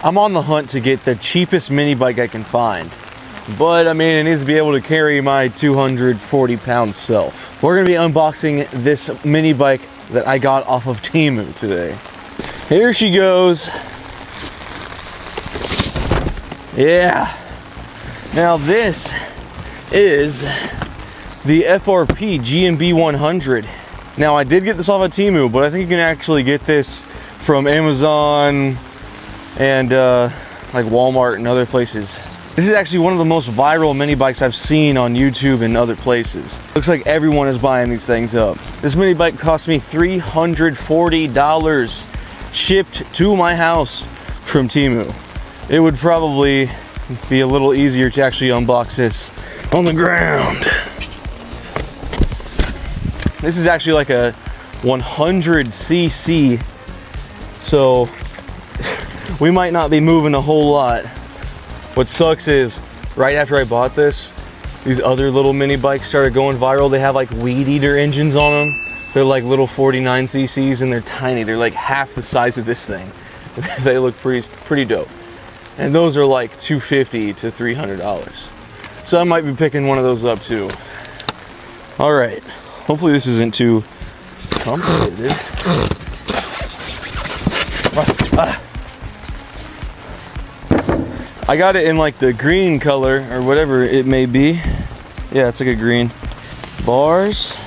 I'm on the hunt to get the cheapest mini bike I can find. But I mean, it needs to be able to carry my 240-pound self. We're gonna be unboxing this mini bike that I got off of TEMU today. Here she goes. Yeah. Now this is the FRP GMB 100. Now I did get this off of TEMU, but I think you can actually get this from Amazon and like Walmart and other places. This is actually one of the most viral mini bikes I've seen on YouTube and other places. Looks like everyone is buying these things up. This mini bike cost me $340 shipped to my house from TEMU. It would probably be a little easier to actually unbox this on the ground. This is actually like a 100cc, so we might not be moving a whole lot. What sucks is, right after I bought this, these other little mini bikes started going viral. They have like weed eater engines on them. They're like little 49cc's and they're tiny. They're like half the size of this thing. They look pretty dope. And those are like $250 to $300. So I might be picking one of those up too. All right, hopefully this isn't too complicated. I got it in like the green color or whatever it may be. Yeah, it's like a green. Bars. I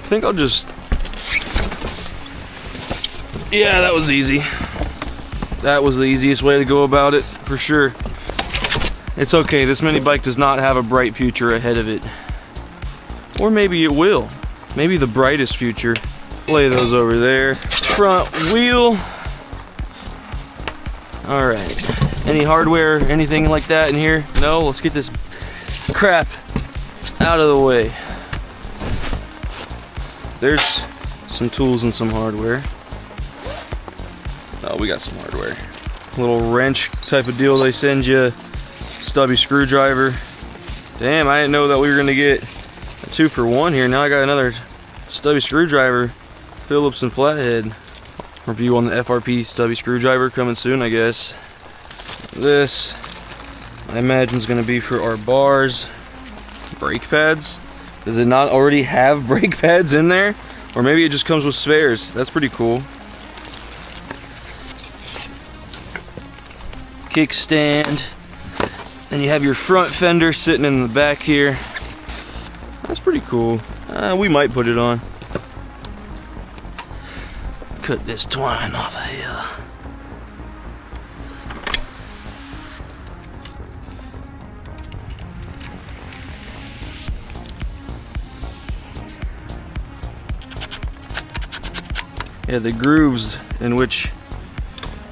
think I'll just... Yeah, that was easy. That was the easiest way to go about it, for sure. It's okay, this mini bike does not have a bright future ahead of it. Or maybe it will. Maybe the brightest future. Lay those over there. Front wheel. All right. Any hardware, anything like that in here? No, let's get this crap out of the way. There's some tools and some hardware. Oh, we got some hardware. Little wrench type of deal they send you. Stubby screwdriver. Damn, I didn't know that we were gonna get a 2-for-1 here. Now I got another stubby screwdriver. Phillips and flathead. Review on the FRP stubby screwdriver coming soon, I guess. This, I imagine, is going to be for our bars. Brake pads. Does it not already have brake pads in there? Or maybe it just comes with spares. That's pretty cool. Kickstand. Then you have your front fender sitting in the back here. That's pretty cool. We might put it on. Cut this twine off of here. Yeah, the grooves in which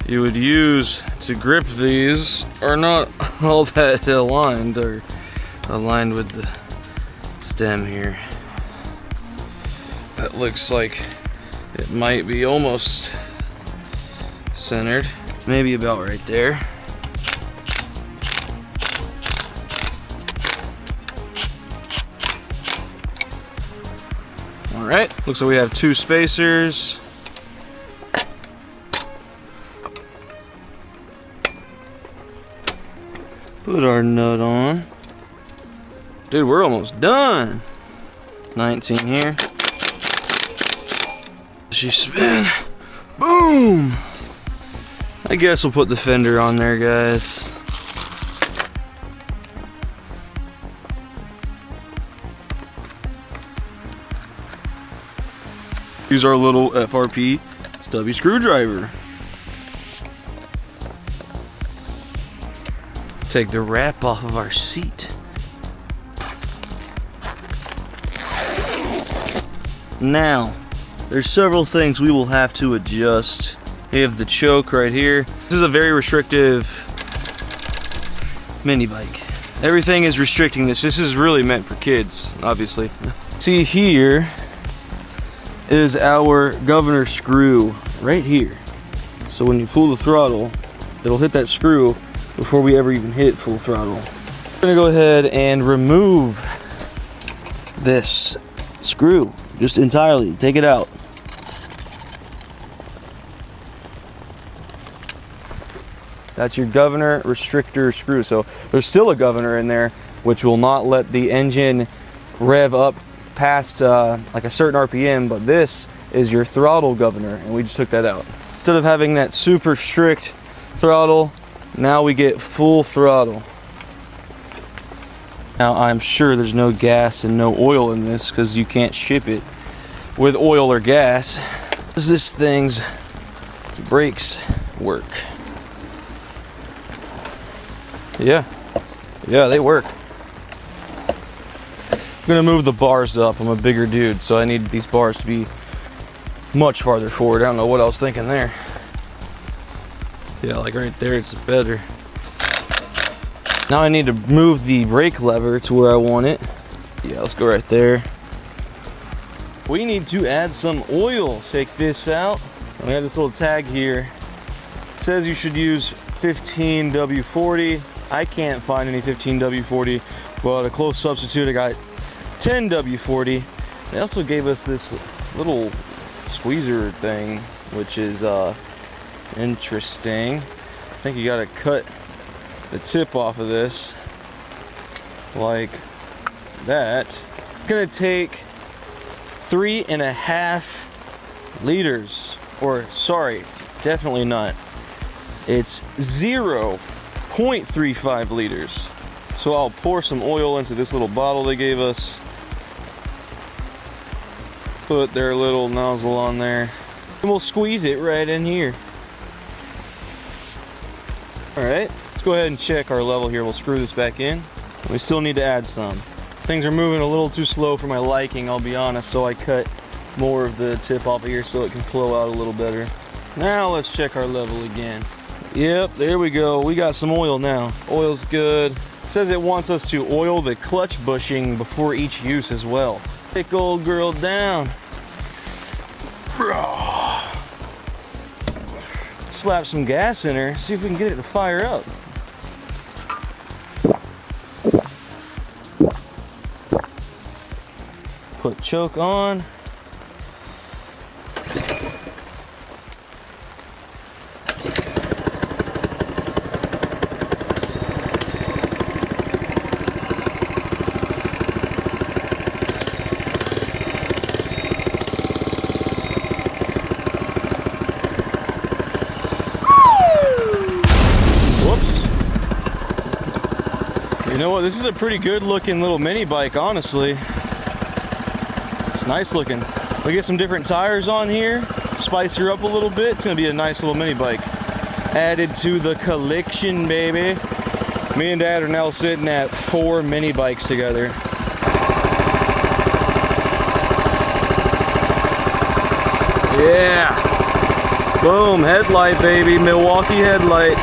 you would use to grip these are not all that aligned or aligned with the stem here. That looks like it might be almost centered, maybe about right there. All right, looks like we have 2 spacers. Put our nut on. Dude, we're almost done. 19 here. She spin. Boom! I guess we'll put the fender on there, guys. Use our little FRP stubby screwdriver. Take the wrap off of our seat. Now, there's several things we will have to adjust. We have the choke right here. This is a very restrictive mini bike. Everything is restricting this. This is really meant for kids, obviously. See, here is our governor screw right here. So when you pull the throttle, it'll hit that screw before we ever even hit full throttle. We're gonna go ahead and remove this screw just entirely. Take it out. That's your governor restrictor screw. So there's still a governor in there, which will not let the engine rev up past like a certain RPM, but this is your throttle governor, and we just took that out. Instead of having that super strict throttle, now we get full throttle. Now I'm sure there's no gas and no oil in this because you can't ship it with oil or gas. Does this thing's brakes work? Yeah, they work. I'm gonna move the bars up. I'm a bigger dude, so I need these bars to be much farther forward. I don't know what I was thinking there. Yeah, like right there, it's better. Now I need to move the brake lever to where I want it. Yeah, let's go right there. We need to add some oil. Shake this out. We have this little tag here. It says you should use 15W40. I can't find any 15W40, but a close substitute, I got 10W40. They also gave us this little squeezer thing, which is interesting. I think you gotta cut the tip off of this like that. It's gonna take 3.5 liters, or sorry, definitely not. It's 0.35 liters. So I'll pour some oil into this little bottle they gave us. Put their little nozzle on there, and we'll squeeze it right in here. All right, let's go ahead and check our level here. We'll screw this back in. We still need to add some. Things are moving a little too slow for my liking, I'll be honest, so I cut more of the tip off of here so it can flow out a little better. Now let's check our level again. Yep, there we go. We got some oil now. Oil's good. It says it wants us to oil the clutch bushing before each use as well. Take old girl down. Slap some gas in her, see if we can get it to fire up. Put choke on. You know what, this is a pretty good looking little mini bike, honestly. It's nice looking. We get some different tires on here, spice her up a little bit. It's gonna be a nice little mini bike. Added to the collection, baby. Me and Dad are now sitting at 4 mini bikes together. Yeah. Boom, headlight, baby, Milwaukee headlight.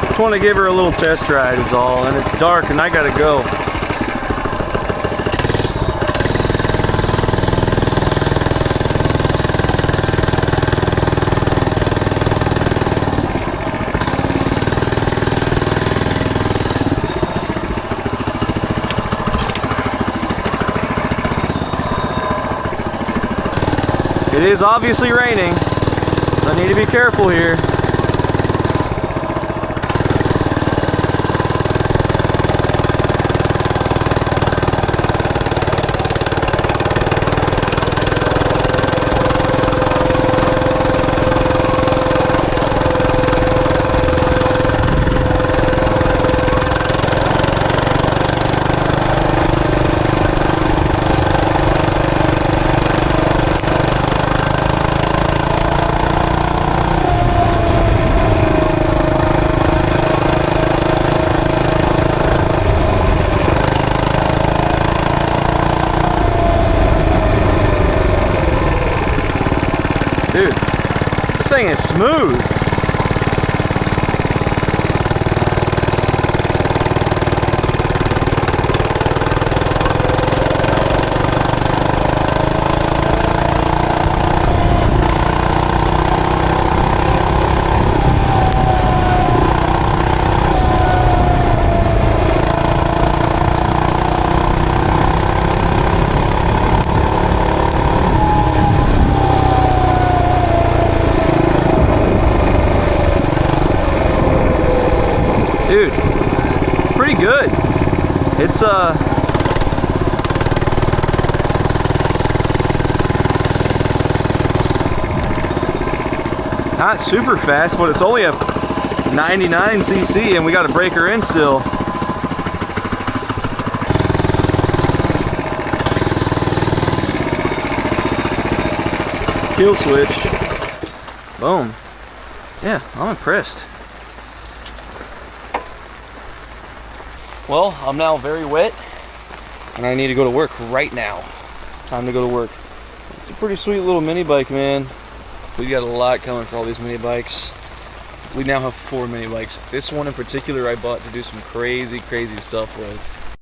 Just want to give her a little test ride is all, and it's dark and I gotta go. It is obviously raining, so I need to be careful here. Dude, this thing is smooth. Dude, pretty good. It's not super fast, but it's only a 99 cc and we got a breaker in still. Kill switch. Boom. Yeah, I'm impressed. Well, I'm now very wet and I need to go to work right now. It's time to go to work. It's a pretty sweet little mini bike, man. We got a lot coming for all these mini bikes. We now have 4 mini bikes. This one in particular I bought to do some crazy stuff with.